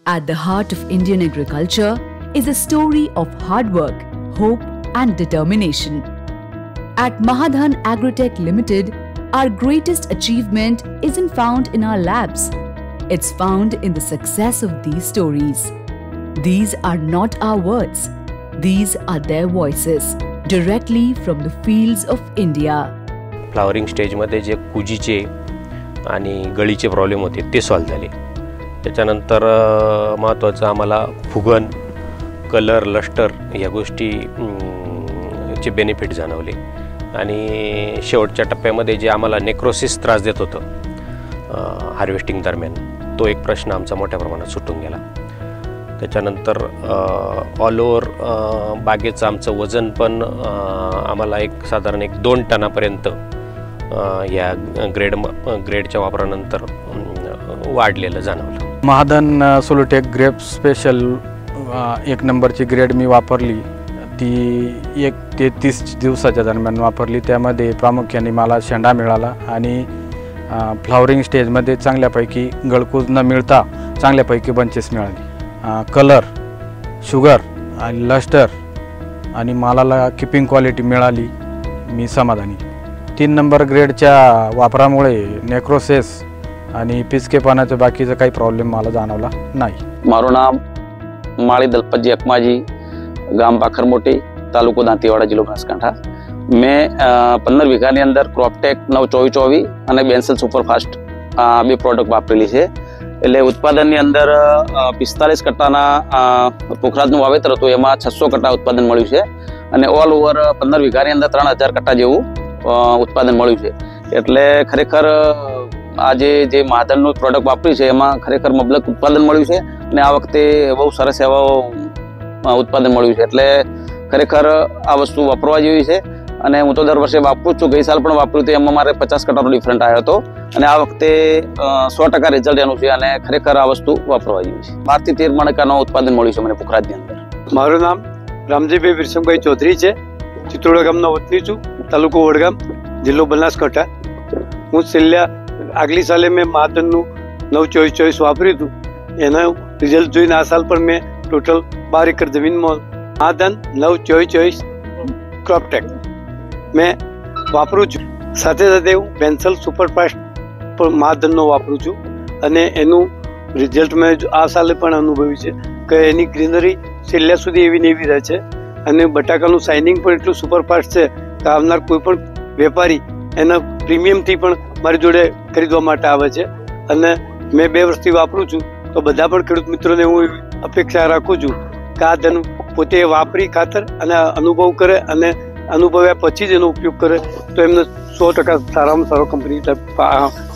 At the heart of Indian agriculture is a story of hard work, hope and determination. At Mahadhan Agrotech Limited, our greatest achievement isn't found in our labs. It's found in the success of these stories. These are not our words. These are their voices, directly from the fields of India. Flowering स्टेजमध्ये जे कुजीचे आणि गळीचे problem होते ते solve झाले. त्याच्यानंतर महत्त्वाचं आम्हाला फुगन, colour, lustre या गोष्टी चे बेनिफिट जाणवले. आणि शेवटच्या टप्प्यामध्ये जे आम्हाला नेक्रोसिस त्रास देत होतं हार्वेस्टिंग दरम्यान, तो एक प्रश्न आमचा मोठ्या प्रमाणात सुटून गेला. त्याच्यानंतर ऑल ओव्हर बागेचं आमचं वजन पण आम्हाला साधारण 2 टनापर्यंत या ग्रेडच्या वापरानंतर वाढलेलं जाणवलं. महाधन सोलोटेक ग्रेप स्पेशल 1 नंबरची ग्रेड मी वापरली. ती 1 ते 30 दिवसाच्या दरम्यान वापरली. त्यामध्ये प्रामुख्याने मला शेंडा मिळाला आणि फ्लावरिंग स्टेजमध्ये चांगल्यापैकी गळकूज न मिळता चांगल्यापैकी बंचेस मिळाली. कलर, शुगर आणि लस्टर आणि मालाला किपिंग क्वालिटी मिळाली. मी समाधानी. 3 नंबर ग्रेडच्या वापरामुळे नेक्रोसिस आणि पिचकेपणाचा बाकीचा काही प्रॉब्लेम मला जाणवला नाही. મારું નામ માળી દલપતજી અકમાજી, ગામ પાખરમોટી, તાલુકો દાંતીવાડા, જિલ્લો બનાસકાંઠા. મેં 15 વીઘાની અંદર ક્રોપટેક 924 અને બેન્સલ સુપરફાસ્ટ બે પ્રોડક્ટ વાપરેલી છે. એટલે ઉત્પાદનની અંદર 45 કટ્ટાના પોખરાજનું વાવેતર હતું, એમાં 600 કટ્ટા ઉત્પાદન મળ્યું છે. અને ઓલ ઓવર 15 વીઘાની અંદર 3000 કટ્ટા જેવું ઉત્પાદન મળ્યું છે. એટલે ખરેખર આજે જે મહાધનનું પ્રોડક્ટ વાપર્યું છે એમાં ખરેખર મબલક ઉત્પાદન મળ્યું છે અને આ વખતે બહુ સરસ એવા ઉત્પાદન મળ્યું છે. એટલે ખરેખર આ વસ્તુ વાપરવા જેવી છે. અને હું તો દર વર્ષે વાપરું છું. ગઈ સાલ પણ વાપર્યું હતું, એમાં મારે 50 કટ્ટાનો ડિફરન્ટ આવ્યો હતો અને આ વખતે 100% રિઝલ્ટ એનું છે અને ખરેખર આ વસ્તુ વાપરવા જેવી છે. 12 થી 13 મણકાનું ઉત્પાદન મળ્યું છે મને પોખરાજની અંદર. મારું નામ રામજીભાઈ વિરસમભાઈ ચૌધરી છે. ચિત્રોડા ગામનો વતની છું, તાલુકો વડગામ, જિલ્લો બનાસકાંઠા. હું છેલ્લા આગલી સાલે મેં મહાધનનું 924 વાપર્યું હતું. એના રિઝલ્ટ જોઈને આ સાલ પણ મેં ટોટલ 12 એકર જમીનમાં મહાધન 924 ક્રોપટેક મેં વાપરું છું. સાથે સાથે હું બેન્સલ સુપરફાસ્ટ પણ મહાધનનો વાપરું છું અને એનું રિઝલ્ટ મેં આ સાલે પણ અનુભવ્યું છે કે એની ગ્રીનરી છેલ્લા સુધી એવી ને એવી રહે છે અને બટાકાનું શાઇનિંગ પણ એટલું સુપરફાસ્ટ છે કે આવનાર કોઈ પણ વેપારી એના પ્રીમિયમથી પણ મારી જોડે ખરીદવા માટે આવે છે. અને મેં 2 વર્ષથી વાપરું છું, તો બધા પણ ખેડૂત મિત્રોને હું એવી અપેક્ષા રાખું છું કે આ ધન પોતે વાપરી ખાતર અને અનુભવ કરે અને અનુભવ્યા પછી જ એનો ઉપયોગ કરે તો એમને 100% સારામાં સારો કંપની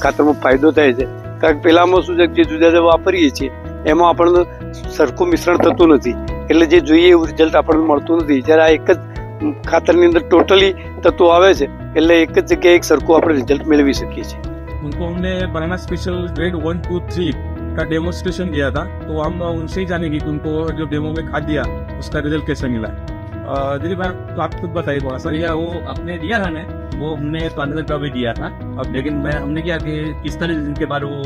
ખાતરમાં ફાયદો થાય છે. કારણ કે પહેલાંમાં શું છે, જે જુદા જુદા વાપરીએ છીએ એમાં આપણને સરખું મિશ્રણ થતું નથી, એટલે જે જોઈએ એવું રિઝલ્ટ આપણને મળતું નથી. જ્યારે આ એક જ ખાતરની અંદર ટોટલી તત્વો આવે છે એટલે એક જ जगह एक सरको આપણે રિઝલ્ટ મેળવી શકીએ છીએ. उनको हमने बनाना स्पेशल ग्रेड 1, 2, 3 का डेमोन्स्ट्रेशन किया था, तो हम उनसे ही जानेंगे कि उनको जो डेमो में खाद दिया उसका रिजल्ट कैसा मिला है. दिलीप भाई, तो आप खुद बताइए थोड़ा सा. वो अपने दिया था ने, वो हमने 15 का भी दिया था. अब लेकिन हमने क्या कि 45 दिन के बाद वो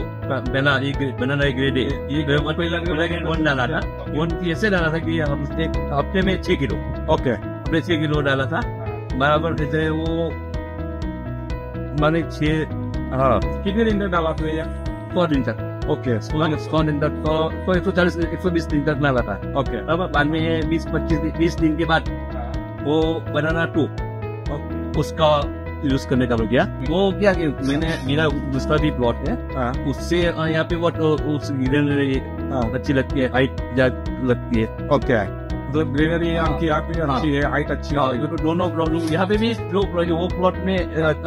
बनाना ग्रेड ये ग्रेड 1 डाला था. 1 ऐसे डाला था कि हम एक हफ्ते में 6 किलो. ओके, हमने 6 किलो डाला था बराबर. जैसे वो मैंने 6 कितने दिन तक डाला था भैया? 100 दिन तक. ओके, 100 दिन तक तो 140-120 दिन तक डाला था. ओके, अब बाद में 20-25 दिन के बाद वो बनाना 2 उसका यूज करने का हो गया. वो क्या कि मैंने मेरा दूसरा भी प्लॉट है, उससे यहाँ पे वो उस ग्रीनरी अच्छी लगती है, हाइट लगती है. ओके, मतलब ग्रीनरी आपकी अच्छी है, हाइट अच्छी है. तो दोनों प्रॉब्लम यहाँ पे भी जो वो प्लॉट में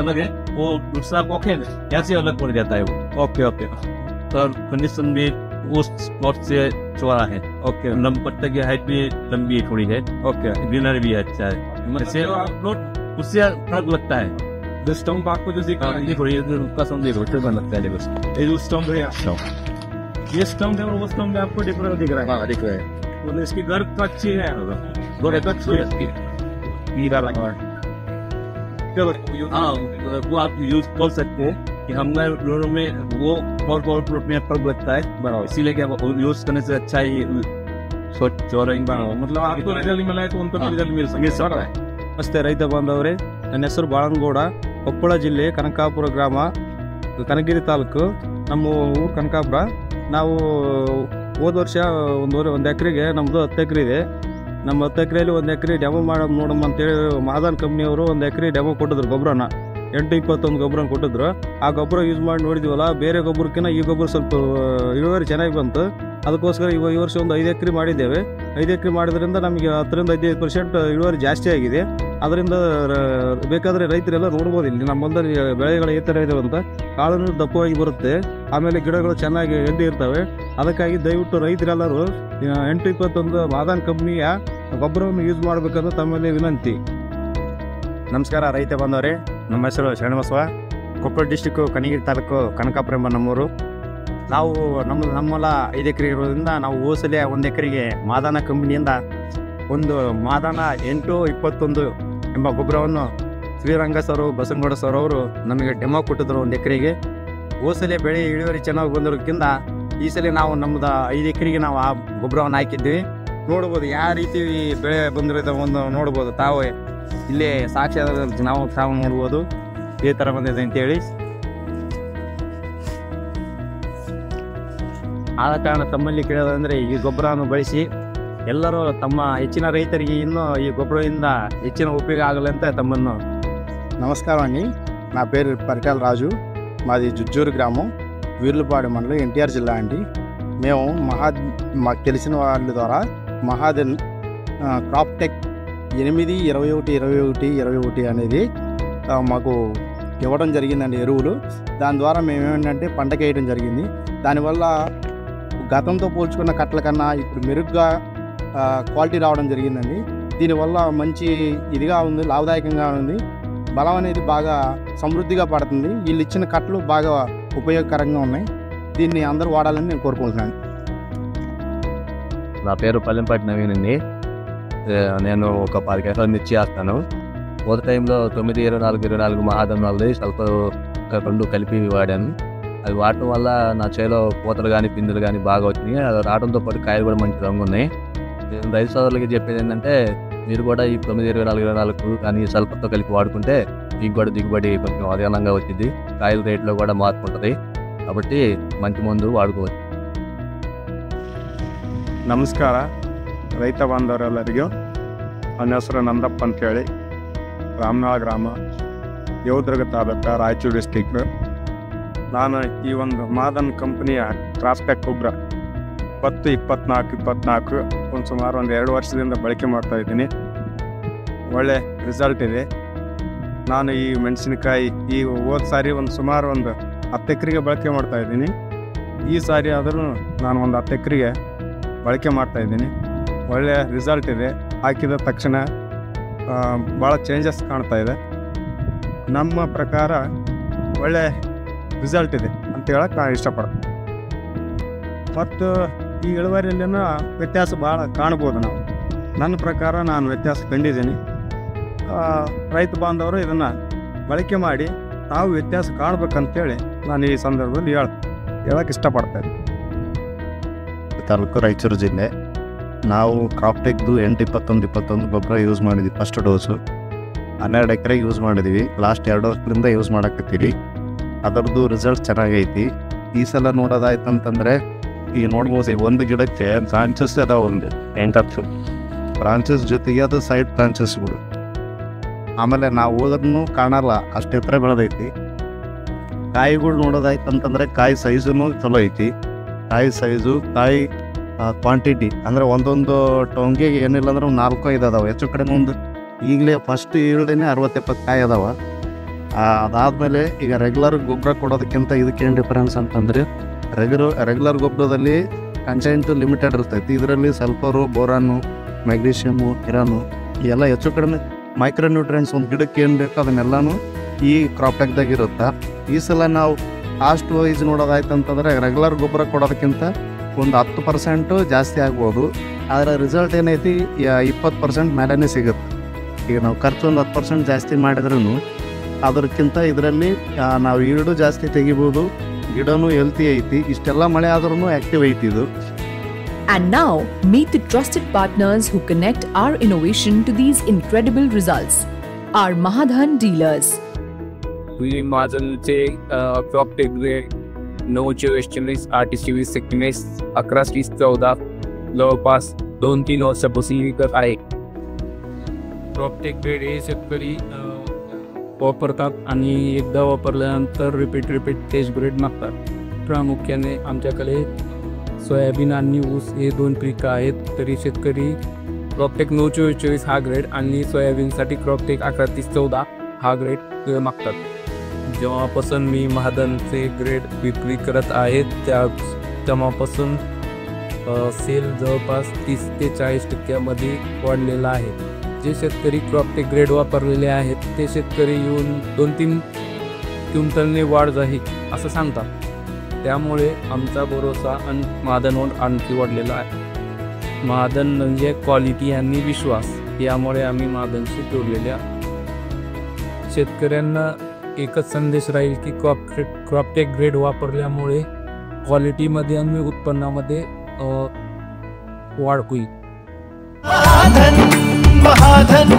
अलग है, वो दूसरा प्लॉट है यहाँ से अलग पड़ जाता है वो. ओके ओके, तो कंडीशन भी उस प्लॉट से चौड़ा है. ओके, पत्ते की हाइट भी लंबी थोड़ी है. ओके, ग्रीनरी भी अच्छा है. प्लॉट उससे फर्क लगता है. जो स्टम्प आपको जो देखो ये उसका सम देखो लगता है. ये जो स्टम्प है, ये स्टम्प है और वो स्टम्प आपको डिफरेंट दिख रहा है. हाँ, दिख रहा है. मतलब इसकी गर्द तो अच्छी है, गर्द अच्छी है. हीरा लगा है. हाँ, वो आप यूज कर सकते हैं. कि हमारे दोनों में वो और प्लॉट में फर्क लगता है, बराबर। इसीलिए क्या यूज करने से अच्छा ही स्वच्छ और मतलब आपको रिजल्ट मिला है तो उनको भी रिजल्ट मिल सकता है। ನಮಸ್ತೆ ರೈತ ಬಾಂಧವರೇ, ನನ್ನ ಹೆಸರು ಬಾಳನಗೌಡ, ಕೊಪ್ಪಳ ಜಿಲ್ಲೆ ಕನಕಾಪುರ ಗ್ರಾಮ, ಕನಗಿರಿ ತಾಲೂಕು, ನಮ್ಮ ಊರು ಕನಕಾಪುರ. ನಾವು ಹೋದ ವರ್ಷ ಒಂದು ಎಕರೆಗೆ ನಮ್ಮದು 10 ಎಕರೆ ಇದೆ. ನಮ್ಮ 10 ಎಕರೆಯಲ್ಲಿ 1 ಎಕರೆ ಡೆಮೋ ನೋಡಮ್ಮ ಅಂತೇಳಿ ಮಹಾದಾನ್ ಕಂಪ್ನಿಯವರು 1 ಎಕರೆ ಡೆಮೋ ಕೊಟ್ಟಿದ್ರು. ಗೊಬ್ಬರನ 821 ಗೊಬ್ಬರನ ಕೊಟ್ಟಿದ್ರು. ಆ ಗೊಬ್ಬರ ಯೂಸ್ ಮಾಡಿ ನೋಡಿದ್ವಲ್ಲ, ಬೇರೆ ಗೊಬ್ಬರಕ್ಕಿಂತ ಈ ಗೊಬ್ಬರ ಸ್ವಲ್ಪ ಇಳುವರಿ ಚೆನ್ನಾಗಿ ಬಂತು. ಅದಕ್ಕೋಸ್ಕರ ಈ ವರ್ಷ ಒಂದು 5 ಎಕರೆ ಮಾಡಿದ್ದೇವೆ. 5 ಎಕರೆ ಮಾಡಿದ್ರಿಂದ ನಮಗೆ 10-15% ಇಳುವರಿ ಜಾಸ್ತಿ ಆಗಿದೆ. ಅದರಿಂದ ಬೇಕಾದರೆ ರೈತರೆಲ್ಲ ನೋಡ್ಬೋದು, ಇಲ್ಲಿ ನಮ್ಮ ಬಂದಲ್ಲಿ ಬೆಳೆಗಳು ಈ ಥರ ಇದಾವೆ ಅಂತ. ಕಾಳು ದಪ್ಪವಾಗಿ ಬರುತ್ತೆ, ಆಮೇಲೆ ಗಿಡಗಳು ಚೆನ್ನಾಗಿ ಎಡ್ಡಿ ಇರ್ತವೆ. ಅದಕ್ಕಾಗಿ ದಯವಿಟ್ಟು ರೈತರೆಲ್ಲರೂ 821 ಮಹಾದಾನ್ ಕಂಪ್ನಿಯ ಗೊಬ್ಬರವನ್ನು ಯೂಸ್ ಮಾಡಬೇಕಂತ ತಮ್ಮಲ್ಲಿ ವಿನಂತಿ. ನಮಸ್ಕಾರ ರೈತ ಬಂದವರೇ, ನಮ್ಮ ಹೆಸರು ಶರಣಬಸವ, ಕೊಪ್ಪಳ ಡಿಸ್ಟಿಕ್ಕು ಕನಗಿರಿ ತಾಲೂಕು ಕನಕಾಪುರ ಎಂಬ ನಮ್ಮೂರು. ನಾವು ನಮ್ಮಲ್ಲ 5 ಎಕರೆ ಇರೋದ್ರಿಂದ ನಾವು ಹೋಸಲೆ 1 ಎಕರೆಗೆ ಮಾದಾನ ಕಂಪ್ನಿಯಿಂದ ಒಂದು ಮಾದಾನ 821 ಎಂಬ ಗೊಬ್ಬರವನ್ನು ಶ್ರೀರಂಗ ಸರ್, ಬಸನಗೌಡ ಸರ್ ಅವರು ನಮಗೆ ಡೆಮೋ ಕೊಟ್ಟಿದ್ರು 1 ಎಕರೆಗೆ. ಹೋಸಲೆ ಬೆಳೆ ಇಳುವರಿ ಚೆನ್ನಾಗಿ ಬಂದಿರೋದಕ್ಕಿಂತ ಈ ಸಲ ನಾವು ನಮ್ಮದು 5 ಎಕರೆಗೆ ನಾವು ಆ ಗೊಬ್ಬರವನ್ನು ಹಾಕಿದ್ವಿ. ನೋಡ್ಬೋದು ಯಾವ ರೀತಿ ಬೆಳೆ ಬಂದಿರೋದು ಒಂದು ನೋಡ್ಬೋದು, ತಾವು ಇಲ್ಲೇ ಸಾಕ್ಷಿ ತಾವು ನೋಡ್ಬೋದು ಈ ಥರ ಬಂದಿದೆ ಅಂತೇಳಿ. ಆದ ಕಾರಣ ತಮ್ಮಲ್ಲಿ ಕೇಳೋದಂದರೆ ಈ ಗೊಬ್ಬರವನ್ನು ಬಳಸಿ ಎಲ್ಲರೂ ತಮ್ಮ ಹೆಚ್ಚಿನ ರೈತರಿಗೆ ಇನ್ನೂ ಈ ಗೊಬ್ಬರದಿಂದ ಹೆಚ್ಚಿನ ಉಪಯೋಗ ಆಗಲಿ ಅಂತ తమ్మను. నమస్కారం అండి, నా పేరు పరిటాల రాజు, మాది జుజ్జూరు గ్రామం, వీర్లపాడు మండలం, ఎన్టీఆర్ జిల్లా అండి. మేము మాకు తెలిసిన వాళ్ళ ద్వారా మహాదన్ క్రాప్ టెక్ 8-21-21-21 అనేది మాకు ఇవ్వడం జరిగిందండి ఎరువులు. దాని ద్వారా మేము ఏమిటంటే పంటకి వేయడం జరిగింది. దానివల్ల గతంతో పోల్చుకున్న కట్టల కన్నా ఇప్పుడు మెరుగ్గా క్వాలిటీ రావడం జరిగిందండి. దీనివల్ల మంచి ఇదిగా ఉంది, లాభదాయకంగా ఉంది. బలం అనేది బాగా సమృద్ధిగా పడుతుంది. వీళ్ళు ఇచ్చిన కట్టలు బాగా ఉపయోగకరంగా ఉన్నాయి. దీన్ని అందరూ వాడాలని నేను కోరుకుంటున్నాను. నా పేరు పల్లెంపాటి నవీన్ అండి. నేను ఒక 10 ఎకరాలు మిర్చి వేస్తాను. మొదటి టైంలో 9-24-24 మహాదన్ వాళ్ళది సల్ఫర్ 2 కలిపి వాడాను. అది వాడటం వల్ల నా చేలో పూతలు కానీ పిందులు కానీ బాగా వచ్చినాయి. అది రావడంతో పాటు కాయలు కూడా మంచి రంగు ఉన్నాయి. నేను రైతు సోదరులకి చెప్పేది ఏంటంటే, మీరు కూడా ఈ 9-24-24 కానీ సల్ఫర్తో కలిపి వాడుకుంటే మీకు కూడా దిగుబడి కొంచెం అధికంగా వచ్చింది. కాయల రేట్లో కూడా మార్పు ఉంటుంది. కాబట్టి మంచి మందు ವಾಡ್ಕೋవచ్చు. ನಮಸ್ಕಾರ ರೈತ ಬಾಂಧವರೆಲ್ಲರಿಗೂ. ನನ್ನ ಹೆಸರು ನಂದಪ್ಪ ಅಂತೇಳಿ, ರಾಮನಾಳ ಗ್ರಾಮ, ದೇವದುರ್ಗ ತಾಲೂಕು, ರಾಯಚೂರು ಡಿಸ್ಟಿಕ್. ನಾನು ಈ ಒಂದು ಮಾದನ್ ಕಂಪನಿಯ ಕ್ರಾಪ್ ಟೆಕ್ ಗೊಬ್ಬರ 20-24-24 ಒಂದು ಸುಮಾರು 2 ವರ್ಷದಿಂದ ಬಳಕೆ ಮಾಡ್ತಾ ಇದ್ದೀನಿ. ಒಳ್ಳೆ ರಿಸಲ್ಟ್ ಇದೆ. ನಾನು ಈ ಮೆಣಸಿನಕಾಯಿ ಈ ಹೋದ ಸಾರಿ ಸುಮಾರು 10 ಎಕರೆಗೆ ಬಳಕೆ ಮಾಡ್ತಾ ಇದ್ದೀನಿ. ಈ ಸಾರಿ ಆದರೂ ನಾನು 10 ಎಕರೆಗೆ ಬಳಕೆ ಮಾಡ್ತಾ ಇದ್ದೀನಿ. ಒಳ್ಳೆಯ ರಿಸಲ್ಟ್ ಇದೆ. ಹಾಕಿದ ತಕ್ಷಣ ಭಾಳ ಚೇಂಜಸ್ ಕಾಣ್ತಾ ಇದೆ. ನಮ್ಮ ಪ್ರಕಾರ ಒಳ್ಳೆ ರಿಸಲ್ಟ್ ಇದೆ ಅಂತ ಹೇಳಕ್ಕೆ ನಾನು ಇಷ್ಟಪಡ್ತೀನಿ. ಮತ್ತು ಈ ಇಳುವರಿಯಲ್ಲಿನ ವ್ಯತ್ಯಾಸ ಭಾಳ ಕಾಣ್ಬೋದು ನಾವು. ನನ್ನ ಪ್ರಕಾರ ನಾನು ವ್ಯತ್ಯಾಸ ಕಂಡಿದ್ದೀನಿ. ರೈತ ಬಾಂಧವರು ಇದನ್ನು ಬಳಕೆ ಮಾಡಿ ತಾವು ವ್ಯತ್ಯಾಸ ಕಾಣ್ಬೇಕಂತೇಳಿ ನಾನು ಈ ಸಂದರ್ಭದಲ್ಲಿ ಹೇಳಕ್ಕೆ ಇಷ್ಟಪಡ್ತೇನೆ. ತಾಲೂಕು, ರಾಯಚೂರು ಜಿಲ್ಲೆ. ನಾವು ಕ್ರಾಪ್ ಟೆಕ್ದು 8-21-21 ಗೊಬ್ಬರ ಯೂಸ್ ಮಾಡಿದ್ವಿ. ಫಸ್ಟ್ ಡೋಸು 12 ಎಕರೆಗೆ ಯೂಸ್ ಮಾಡಿದ್ವಿ. ಲಾಸ್ಟ್ 2 ವರ್ಷದಿಂದ ಯೂಸ್ ಮಾಡಾಕತ್ತೀವಿ. ಅದರದ್ದು ರಿಸಲ್ಟ್ ಚೆನ್ನಾಗೈತಿ. ಈ ಸಲ ನೋಡೋದಾಯ್ತಂತಂದರೆ ಈಗ ನೋಡ್ಬೋದು, ಒಂದು ಗಿಡಕ್ಕೆ ಬ್ರಾಂಚಸ್ ಅದಾವ, 8-10 ಬ್ರಾಂಚಸ್ ಜೊತೆಗೆ ಅದು ಸೈಡ್ ಬ್ರಾಂಚಸ್ಗಳು. ಆಮೇಲೆ ನಾವು ಹೋದ್ರೂ ಕಾಣಲ್ಲ, ಅಷ್ಟು ಎತ್ತರ ಬೆಳೆದೈತಿ. ಕಾಯಿಗಳು ನೋಡೋದಾಯ್ತಂತಂದರೆ ಕಾಯಿ ಸೈಜೂ ಚಲೋ ಐತಿ. ಕಾಯಿ ಸೈಜು, ಕಾಯಿ ಕ್ವಾಂಟಿಟಿ ಅಂದರೆ ಒಂದೊಂದು ಟೊಂಗಿಗೆ ಏನಿಲ್ಲ ಅಂದ್ರೆ 4-5 ಅದಾವೆ. ಹೆಚ್ಚು ಕಡೆ ಈಗಲೇ ಫಸ್ಟ್ ಈಲ್ಡೇನೆ 60-70 ಕಾಯಿ ಅದಾವೆ. ಅದಾದಮೇಲೆ ಈಗ ರೆಗ್ಯುಲರ್ ಗೊಬ್ಬರ ಕೊಡೋದಕ್ಕಿಂತ ಇದಕ್ಕೇನು ಡಿಫರೆನ್ಸ್ ಅಂತಂದರೆ, ರೆಗ್ಯುಲರ್ ಗೊಬ್ಬರದಲ್ಲಿ ಕಂಟೆಂಟು ಲಿಮಿಟೆಡ್ ಇರ್ತೈತಿ. ಇದರಲ್ಲಿ ಸಲ್ಫರು, ಬೋರಾನು, ಮ್ಯಾಗ್ನೀಷಿಯಮು, ಇರಾನು ಎಲ್ಲ ಹೆಚ್ಚು ಕಡಿಮೆ ಮೈಕ್ರೋ ನ್ಯೂಟ್ರಿಯೆಂಟ್ಸ್ ಒಂದು ಗಿಡಕ್ಕೆ ಏನು ಬೇಕೋ ಅದನ್ನೆಲ್ಲನೂ ಈ ಕ್ರಾಪ್ ಟೆಕ್ದಾಗ ಇರುತ್ತೆ. ಈ ಸಲ ನಾವು ಕಾಸ್ಟ್ ವೈಸ್ ನೋಡೋದಾಯ್ತಂತಂದರೆ ರೆಗ್ಯುಲರ್ ಗೊಬ್ಬರ ಕೊಡೋದಕ್ಕಿಂತ 10% ಜಾಸ್ತಿ ಆಗ್ಬೋದು. ಆದರೆ ರಿಸಲ್ಟ್ ಏನೈತಿ 20% ಮೇಲೇ ಸಿಗುತ್ತೆ. ಈಗ ನಾವು ಖರ್ಚು 10% ಜಾಸ್ತಿ ಮಾಡಿದ್ರೂ ಅದಕ್ಕಿಂತ ಇದರಲ್ಲಿ ನಾವು ಈಲ್ಡು ಜಾಸ್ತಿ ತೆಗಿಬೋದು, ಗಿಡನೂ ಹೆಲ್ತಿ ಐತಿ. ಇಷ್ಟೆಲ್ಲ ಮಳೆ ಆದ್ರೂ ಆ್ಯಕ್ಟಿವ್ ಐತಿ ಇದು. And now, meet the trusted partners who connect our innovation to these incredible results. Our Mahadhan dealers. महाजनचे क्रॉपटेक ग्रेड 944 RTC20 सेकंड 11-14 जवळपास 2-3 वर्षापासून विकत आहे. क्रॉपटेक ग्रेड हे शेतकरी वापरतात आणि एकदा वापरल्यानंतर रिपीट तेच ग्रेड मागतात. प्रामुख्याने आमच्याकडे सोयाबीन आणि ऊस हे 2 पिकं आहेत, तरी शेतकरी क्रॉपटेक 944 हा ग्रेड आणि सोयाबीनसाठी क्रॉपटेक 11-14 हा ग्रेड मागतात. जेव्हापासून मी महादनचे ग्रेड विक्री करत आहे तेव्हापासून सेल जवळपास 30 ते 40% वाढलेला आहे. जे शेतकरी क्रॉपटेक ग्रेड वापरलेले आहेत ते शेतकरी येऊन 2-3 क्विंटलने वाढ झाली असं सांगतात. त्यामुळे आमचा भरोसा महादनवर आणखी वाढलेला आहे. महादन म्हणजे क्वालिटी आणि विश्वास, यामुळे आम्ही महादनशी जोडलेले आहोत. शेतकऱ्यांना एकच संदेश राहील की क्रॉपटेक ग्रेड वापरल्यामुळे क्वालिटीमध्ये आणि उत्पन्नामध्ये वाढ होईल. महाधन महाधन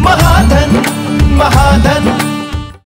महाधन महाधन